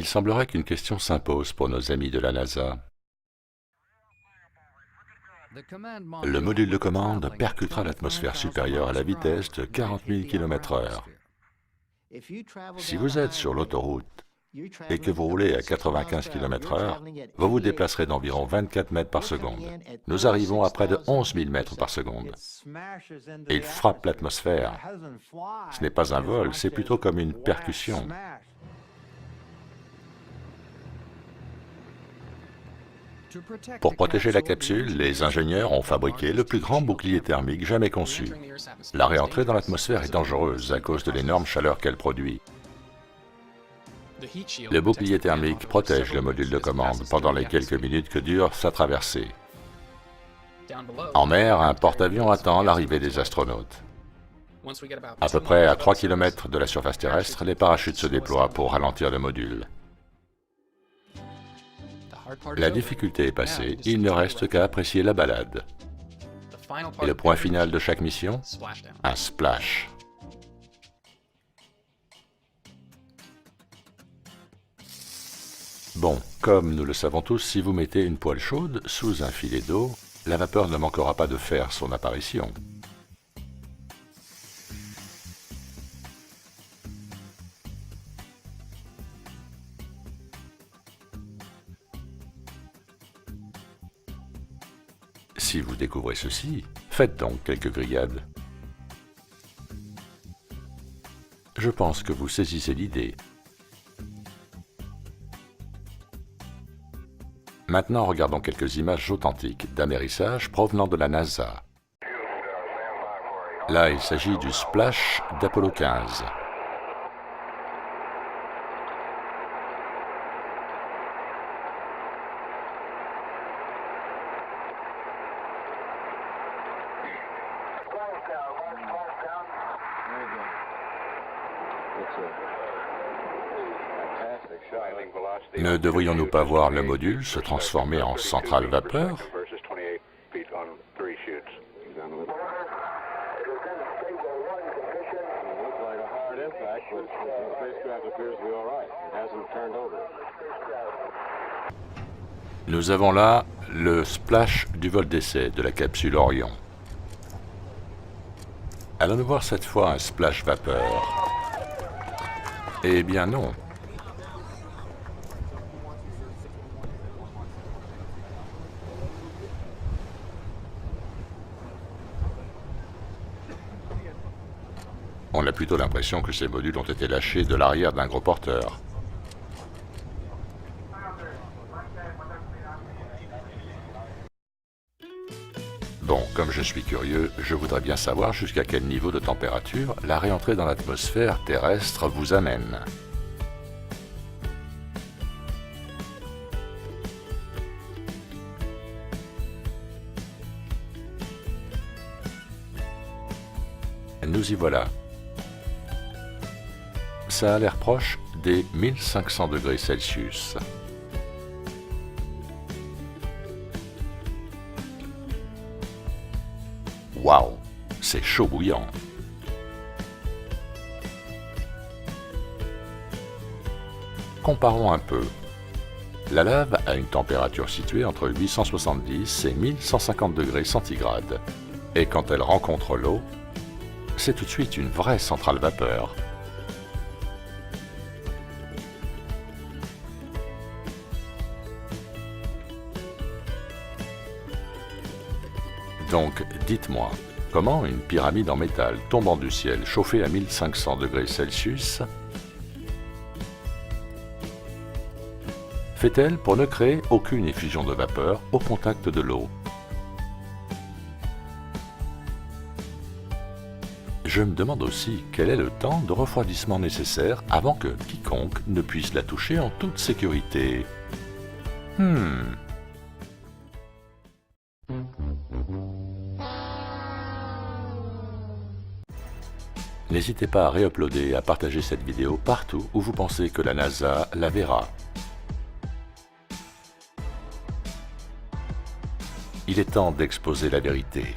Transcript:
semblerait qu'une question s'impose pour nos amis de la NASA. Le module de commande percutera l'atmosphère supérieure à la vitesse de 40 000 km/h. Si vous êtes sur l'autoroute et que vous roulez à 95 km/h, vous vous déplacerez d'environ 24 mètres par seconde. Nous arrivons à près de 11 000 mètres par seconde. Et il frappe l'atmosphère. Ce n'est pas un vol, c'est plutôt comme une percussion. Pour protéger la capsule, les ingénieurs ont fabriqué le plus grand bouclier thermique jamais conçu. La réentrée dans l'atmosphère est dangereuse à cause de l'énorme chaleur qu'elle produit. Le bouclier thermique protège le module de commande pendant les quelques minutes que dure sa traversée. En mer, un porte-avions attend l'arrivée des astronautes. À peu près à 3 km de la surface terrestre, les parachutes se déploient pour ralentir le module. La difficulté est passée, il ne reste qu'à apprécier la balade. Et le point final de chaque mission? Un splash. Bon, comme nous le savons tous, si vous mettez une poêle chaude sous un filet d'eau, la vapeur ne manquera pas de faire son apparition. Si vous découvrez ceci, faites donc quelques grillades. Je pense que vous saisissez l'idée. Maintenant, regardons quelques images authentiques d'amérissage provenant de la NASA. Là, il s'agit du splash d'Apollo 15. Ne devrions-nous pas voir le module se transformer en centrale vapeur? Nous avons là le splash du vol d'essai de la capsule Orion. Allons-nous voir cette fois un splash vapeur? Eh bien non. On a plutôt l'impression que ces modules ont été lâchés de l'arrière d'un gros porteur. Bon, comme je suis curieux, je voudrais bien savoir jusqu'à quel niveau de température la réentrée dans l'atmosphère terrestre vous amène. Nous y voilà. Ça a l'air proche des 1500 degrés Celsius. Waouh, c'est chaud bouillant. Comparons un peu. La lave a une température située entre 870 et 1150 degrés centigrades. Et quand elle rencontre l'eau, c'est tout de suite une vraie centrale vapeur. Donc, dites-moi, comment une pyramide en métal tombant du ciel chauffée à 1500 degrés Celsius fait-elle pour ne créer aucune effusion de vapeur au contact de l'eau? Je me demande aussi quel est le temps de refroidissement nécessaire avant que quiconque ne puisse la toucher en toute sécurité. N'hésitez pas à réuploader et à partager cette vidéo partout où vous pensez que la NASA la verra. Il est temps d'exposer la vérité.